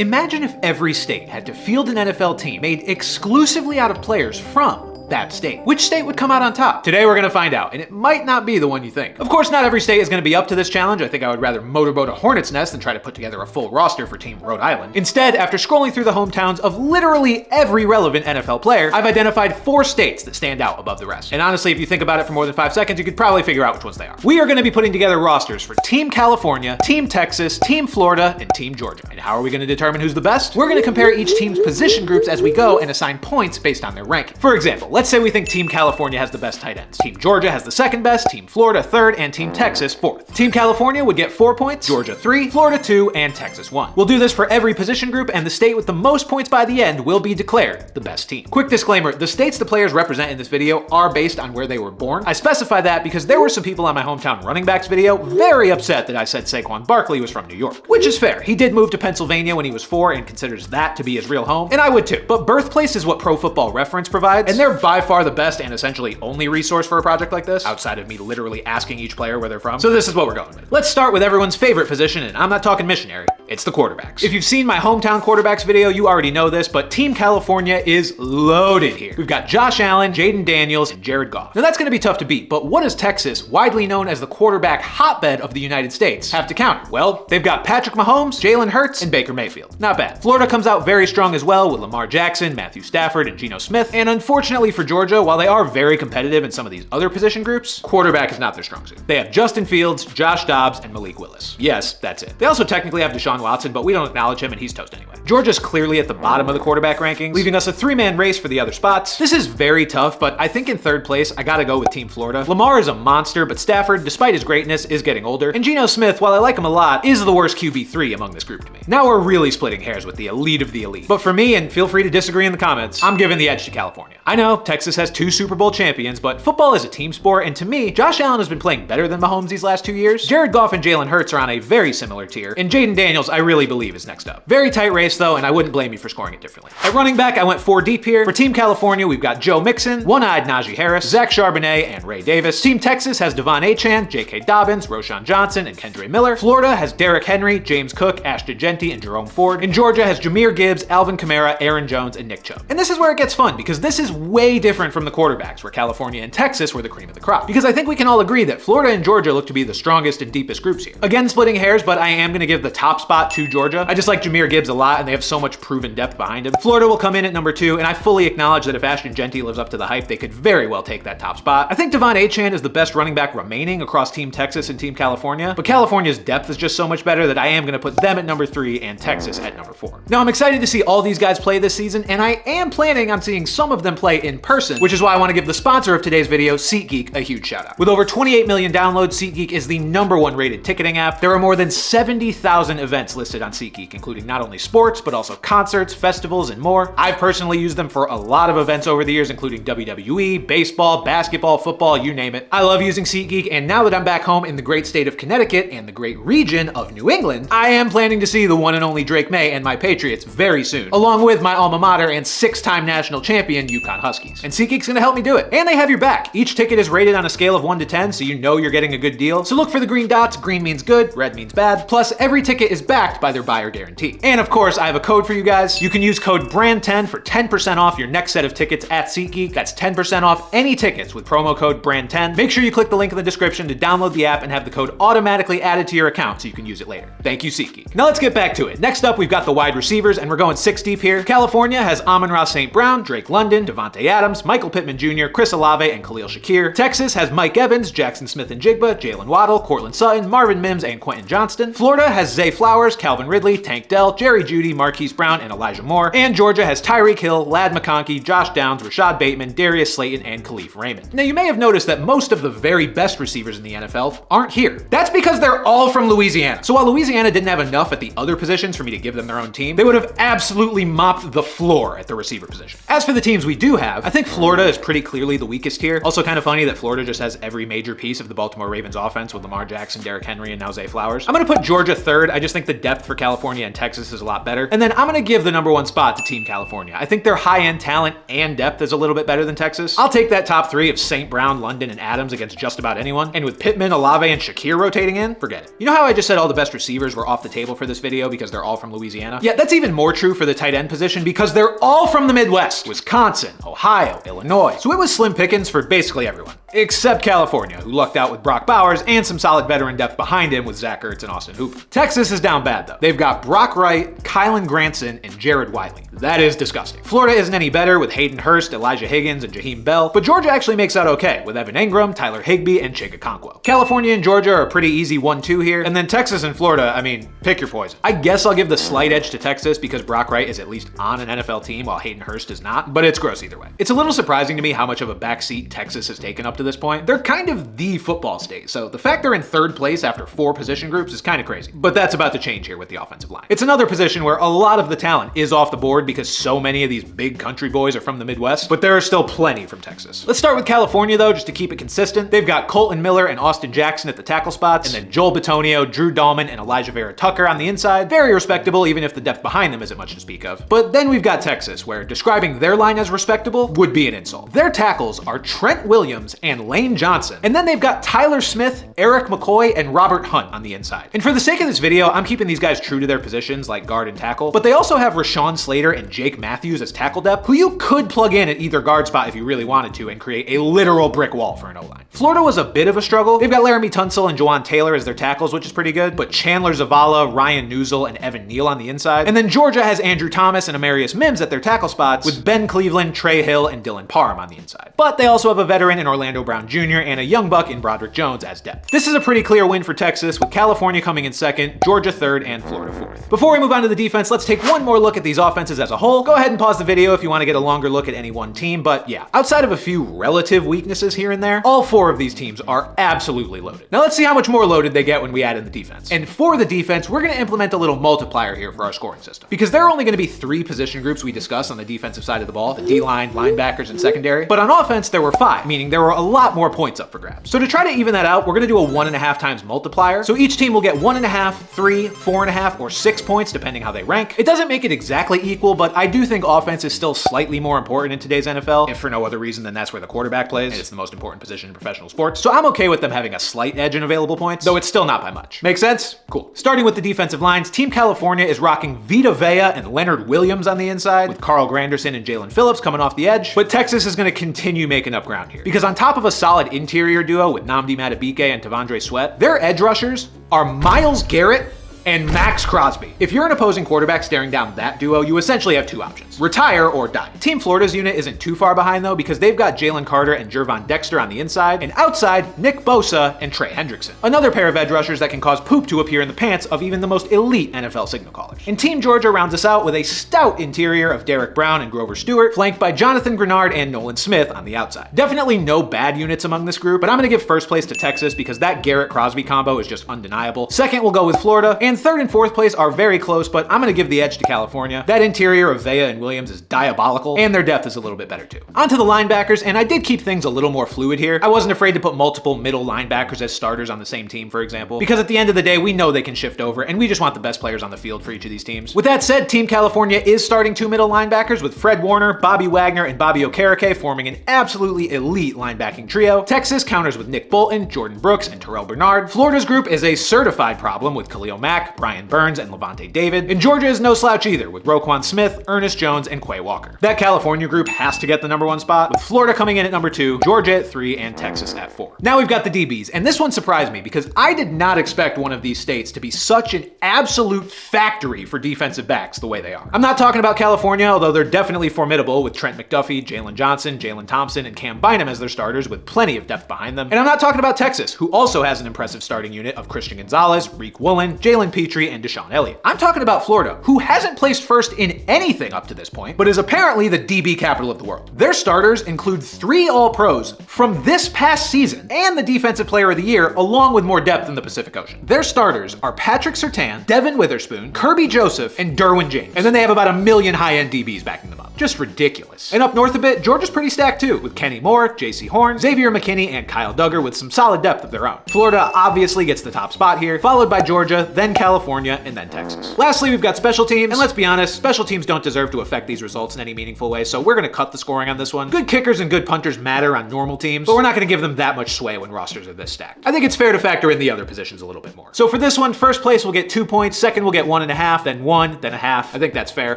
Imagine if every state had to field an NFL team made exclusively out of players from that state. Which state would come out on top? Today we're gonna find out, and it might not be the one you think. Of course, not every state is gonna be up to this challenge. I think I would rather motorboat a hornet's nest than try to put together a full roster for Team Rhode Island. Instead, after scrolling through the hometowns of literally every relevant NFL player, I've identified 4 states that stand out above the rest. And honestly, if you think about it for more than 5 seconds, you could probably figure out which ones they are. We are gonna be putting together rosters for Team California, Team Texas, Team Florida, and Team Georgia. And how are we gonna determine who's the best? We're gonna compare each team's position groups as we go and assign points based on their ranking. For example, let's say we think Team California has the best tight ends. Team Georgia has the second best, Team Florida third, and Team Texas fourth. Team California would get 4 points, Georgia 3, Florida 2, and Texas 1. We'll do this for every position group, and the state with the most points by the end will be declared the best team. Quick disclaimer, the states the players represent in this video are based on where they were born. I specify that because there were some people on my hometown running backs video very upset that I said Saquon Barkley was from New York. Which is fair. He did move to Pennsylvania when he was 4 and considers that to be his real home, and I would too. But birthplace is what Pro Football Reference provides, and they're by far the best and essentially only resource for a project like this, outside of me literally asking each player where they're from. So this is what we're going with. Let's start with everyone's favorite position, and I'm not talking missionary, it's the quarterbacks. If you've seen my hometown quarterbacks video, you already know this, but Team California is loaded here. We've got Josh Allen, Jaden Daniels, and Jared Goff. Now that's gonna be tough to beat, but what does Texas, widely known as the quarterback hotbed of the United States, have to counter? Well, they've got Patrick Mahomes, Jalen Hurts, and Baker Mayfield. Not bad. Florida comes out very strong as well with Lamar Jackson, Matthew Stafford, and Geno Smith. And unfortunately for Georgia, while they are very competitive in some of these other position groups, quarterback is not their strong suit. They have Justin Fields, Josh Dobbs, and Malik Willis. Yes, that's it. They also technically have Deshaun Watson, but we don't acknowledge him and he's toast anyway. Georgia's clearly at the bottom of the quarterback rankings, leaving us a 3-man race for the other spots. This is very tough, but I think in third place, I gotta go with Team Florida. Lamar is a monster, but Stafford, despite his greatness, is getting older. And Geno Smith, while I like him a lot, is the worst QB3 among this group to me. Now we're really splitting hairs with the elite of the elite. But for me, and feel free to disagree in the comments, I'm giving the edge to California. I know, Texas has 2 Super Bowl champions, but football is a team sport, and to me, Josh Allen has been playing better than Mahomes these last 2 years. Jared Goff and Jalen Hurts are on a very similar tier, and Jaden Daniels, I really believe, is next up. Very tight race though, and I wouldn't blame you for scoring it differently. At running back, I went 4 deep here. For Team California, we've got Joe Mixon, One-Eyed Najee Harris, Zach Charbonnet, and Ray Davis. Team Texas has Devon Achane, J.K. Dobbins, Roshan Johnson, and Kendre Miller. Florida has Derrick Henry, James Cook, Ashton Jeanty, and Jerome Ford. And Georgia has Jahmyr Gibbs, Alvin Kamara, Aaron Jones, and Nick Chubb. And this is where it gets fun, because this is way different from the quarterbacks, where California and Texas were the cream of the crop. Because I think we can all agree that Florida and Georgia look to be the strongest and deepest groups here. Again, splitting hairs, but I am gonna give the top spot to Georgia. I just like Jahmyr Gibbs a lot, and they have so much proven depth behind him. Florida will come in at number 2, and I fully acknowledge that if Ashton Jeanty lives up to the hype, they could very well take that top spot. I think Devon Achane is the best running back remaining across Team Texas and Team California, but California's depth is just so much better that I am gonna put them at number 3 and Texas at number 4. Now I'm excited to see all these guys play this season, and I am planning on seeing some of them play in person, which is why I want to give the sponsor of today's video, SeatGeek, a huge shout out. With over 28 million downloads, SeatGeek is the #1 rated ticketing app. There are more than 70,000 events listed on SeatGeek, including not only sports, but also concerts, festivals, and more. I've personally used them for a lot of events over the years, including WWE, baseball, basketball, football, you name it. I love using SeatGeek, and now that I'm back home in the great state of Connecticut and the great region of New England, I am planning to see the one and only Drake May and my Patriots very soon, along with my alma mater and 6-time national champion UConn Huskies. And SeatGeek's gonna help me do it. And they have your back. Each ticket is rated on a scale of 1 to 10, so you know you're getting a good deal. So look for the green dots. Green means good, red means bad. Plus, every ticket is backed by their buyer guarantee. And of course, I have a code for you guys. You can use code BRAND10 for 10% off your next set of tickets at SeatGeek. That's 10% off any tickets with promo code BRAND10. Make sure you click the link in the description to download the app and have the code automatically added to your account so you can use it later. Thank you, SeatGeek. Now let's get back to it. Next up, we've got the wide receivers, and we're going 6 deep here. California has Amon-Ra St. Brown, Drake London, Devontae Adams, Michael Pittman Jr., Chris Olave, and Khalil Shakir. Texas has Mike Evans, Jackson Smith-Njigba, Jalen Waddle, Cortland Sutton, Marvin Mims, and Quentin Johnston. Florida has Zay Flowers, Calvin Ridley, Tank Dell, Jerry Jeudy, Marquise Brown, and Elijah Moore. And Georgia has Tyreek Hill, Ladd McConkey, Josh Downs, Rashad Bateman, Darius Slayton, and Khalif Raymond. Now you may have noticed that most of the very best receivers in the NFL aren't here. That's because they're all from Louisiana. So while Louisiana didn't have enough at the other positions for me to give them their own team, they would have absolutely mopped the floor at the receiver position. As for the teams we do have, I think think Florida is pretty clearly the weakest here. Also kind of funny that Florida just has every major piece of the Baltimore Ravens offense with Lamar Jackson, Derrick Henry, and now Zay Flowers. I'm gonna put Georgia third. I just think the depth for California and Texas is a lot better. And then I'm gonna give the #1 spot to Team California. I think their high-end talent and depth is a little bit better than Texas. I'll take that top 3 of St. Brown, London, and Adams against just about anyone. And with Pittman, Olave, and Shakir rotating in, forget it. You know how I just said all the best receivers were off the table for this video because they're all from Louisiana? Yeah, that's even more true for the tight end position because they're all from the Midwest. Wisconsin, Ohio, Illinois. So it was slim pickings for basically everyone. Except California, who lucked out with Brock Bowers and some solid veteran depth behind him with Zach Ertz and Austin Hooper. Texas is down bad though. They've got Brock Wright, Kylan Granson, and Jared Wiley. That is disgusting. Florida isn't any better with Hayden Hurst, Elijah Higgins, and Jaheim Bell, but Georgia actually makes out okay with Evan Engram, Tyler Higbee, and Chig Okonkwo. California and Georgia are a pretty easy 1-2 here, and then Texas and Florida, I mean, pick your poison. I guess I'll give the slight edge to Texas because Brock Wright is at least on an NFL team while Hayden Hurst is not, but it's gross either way. It's a little surprising to me how much of a backseat Texas has taken up to this point. They're kind of the football state, so the fact they're in 3rd place after 4 position groups is kind of crazy. But that's about to change here with the offensive line. It's another position where a lot of the talent is off the board because so many of these big country boys are from the Midwest, but there are still plenty from Texas. Let's start with California though, just to keep it consistent. They've got Colton Miller and Austin Jackson at the tackle spots, and then Joel Bitonio, Drew Dahlman, and Elijah Vera Tucker on the inside. Very respectable, even if the depth behind them isn't much to speak of. But then we've got Texas, where describing their line as respectable would be an insult. Their tackles are Trent Williams and Lane Johnson, and then they've got Tyler Smith, Eric McCoy, and Robert Hunt on the inside. And for the sake of this video, I'm keeping these guys true to their positions like guard and tackle, but they also have Rashawn Slater and Jake Matthews as tackle depth, who you could plug in at either guard spot if you really wanted to and create a literal brick wall for an O-line. Florida was a bit of a struggle. They've got Laramie Tunsil and Jawan Taylor as their tackles, which is pretty good, but Chandler Zavala, Ryan Newsel, and Evan Neal on the inside. And then Georgia has Andrew Thomas and Amarius Mims at their tackle spots, with Ben Cleveland, Trey Hill, and Dylan Parham on the inside. But they also have a veteran in Orlando Brown Jr. and a young buck in Broderick Jones as depth. This is a pretty clear win for Texas, with California coming in 2nd, Georgia 3rd, and Florida 4th. Before we move on to the defense, let's take one more look at these offenses as a whole. Go ahead and pause the video if you want to get a longer look at any one team, but yeah, outside of a few relative weaknesses here and there, all 4 of these teams are absolutely loaded. Now let's see how much more loaded they get when we add in the defense. And for the defense, we're going to implement a little multiplier here for our scoring system. Because there are only going to be 3 position groups we discuss on the defensive side of the ball, the D-line, linebackers, and secondary. But on offense, there were 5, meaning there were a lot more points up for grabs. So to try to even that out, we're going to do a 1.5 times multiplier. So each team will get 1.5, 3, 4.5, or 6 points, depending how they rank. It doesn't make it exactly equal, but I do think offense is still slightly more important in today's NFL, if for no other reason than that's where the quarterback plays, and it's the most important position in professional sports. So I'm okay with them having a slight edge in available points, though it's still not by much. Make sense? Cool. Starting with the defensive lines, Team California is rocking Vita Vea and Leonard Williams on the inside, with Carl Granderson and Jalen Phillips coming off the edge. But Texas is going to continue making up ground here, because on top of a solid interior duo with Nnamdi Madubuike and Tavondre Sweat, their edge rushers are Myles Garrett and Max Crosby. If you're an opposing quarterback staring down that duo, you essentially have 2 options: retire or die. Team Florida's unit isn't too far behind though, because they've got Jalen Carter and Jervon Dexter on the inside, and outside, Nick Bosa and Trey Hendrickson. Another pair of edge rushers that can cause poop to appear in the pants of even the most elite NFL signal callers. And Team Georgia rounds us out with a stout interior of Derek Brown and Grover Stewart, flanked by Jonathan Grenard and Nolan Smith on the outside. Definitely no bad units among this group, but I'm gonna give first place to Texas because that Garrett-Crosby combo is just undeniable. Second, we'll go with Florida, and third and fourth place are very close, but I'm gonna give the edge to California. That interior of Vea and Williams is diabolical, and their depth is a little bit better too. On to the linebackers, and I did keep things a little more fluid here. I wasn't afraid to put multiple middle linebackers as starters on the same team, for example, because at the end of the day, we know they can shift over, and we just want the best players on the field for each of these teams. With that said, Team California is starting 2 middle linebackers with Fred Warner, Bobby Wagner, and Bobby Okereke forming an absolutely elite linebacking trio. Texas counters with Nick Bolton, Jordan Brooks, and Terrell Bernard. Florida's group is a certified problem with Khalil Mack, Brian Burns, and Levante David. And Georgia is no slouch either, with Roquan Smith, Ernest Jones, and Quay Walker. That California group has to get the #1 spot, with Florida coming in at number 2, Georgia at 3, and Texas at 4. Now we've got the DBs, and this one surprised me because I did not expect one of these states to be such an absolute factory for defensive backs the way they are. I'm not talking about California, although they're definitely formidable with Trent McDuffie, Jalen Johnson, Jalen Thompson, and Cam Bynum as their starters with plenty of depth behind them. And I'm not talking about Texas, who also has an impressive starting unit of Christian Gonzalez, Reek Woolen, Jalen Petrie, and Deshaun Elliott. I'm talking about Florida, who hasn't placed first in anything up to this point, but is apparently the DB capital of the world. Their starters include 3 All-Pros from this past season and the Defensive Player of the Year, along with more depth in the Pacific Ocean. Their starters are Patrick Surtain, Devin Witherspoon, Kirby Joseph, and Derwin James. And then they have about a million high-end DBs backing them up. Just ridiculous. And up north a bit, Georgia's pretty stacked too, with Kenny Moore, J.C. Horn, Xavier McKinney, and Kyle Duggar with some solid depth of their own. Florida obviously gets the top spot here, followed by Georgia, then California, and then Texas. Lastly, we've got special teams, and let's be honest, special teams don't deserve to affect these results in any meaningful way, so we're gonna cut the scoring on this one. Good kickers and good punters matter on normal teams, but we're not gonna give them that much sway when rosters are this stacked. I think it's fair to factor in the other positions a little bit more. So for this one, first place will get 2 points, second will get 1.5, then 1, then a half. I think that's fair.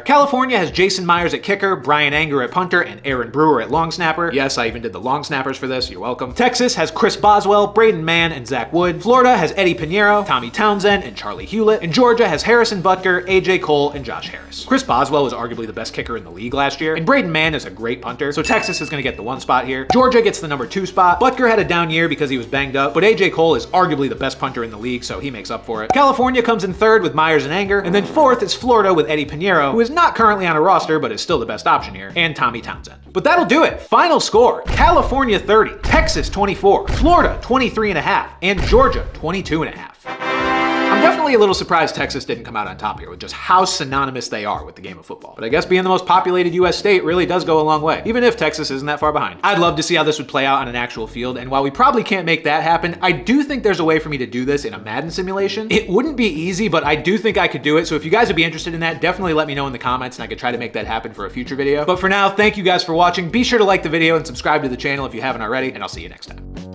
California has Jason Myers at kicker, Brian Anger at punter, and Aaron Brewer at long snapper. Yes, I even did the long snappers for this, you're welcome. Texas has Chris Boswell, Braden Mann, and Zach Wood. Florida has Eddie Pinheiro, Tommy Townsend, and Charlie Hewlett. And Georgia has Harrison Butker, AJ Cole, and Josh Harris. Chris Boswell was arguably the best kicker in the league last year, and Braden Mann is a great punter, so Texas is gonna get the 1 spot here. Georgia gets the number 2 spot. Butker had a down year because he was banged up, but AJ Cole is arguably the best punter in the league, so he makes up for it. California comes in 3rd with Myers and Anger, and then 4th is Florida with Eddie Pinheiro, who is not currently on a roster, but is still the best option here, and Tommy Townsend. But that'll do it. Final score: California 30, Texas 24, Florida 23.5, and Georgia 22.5. I'm definitely a little surprised Texas didn't come out on top here with just how synonymous they are with the game of football. But I guess being the most populated US state really does go a long way, even if Texas isn't that far behind. I'd love to see how this would play out on an actual field, and while we probably can't make that happen, I do think there's a way for me to do this in a Madden simulation. It wouldn't be easy, but I do think I could do it, so if you guys would be interested in that, definitely let me know in the comments and I could try to make that happen for a future video. But for now, thank you guys for watching. Be sure to like the video and subscribe to the channel if you haven't already, and I'll see you next time.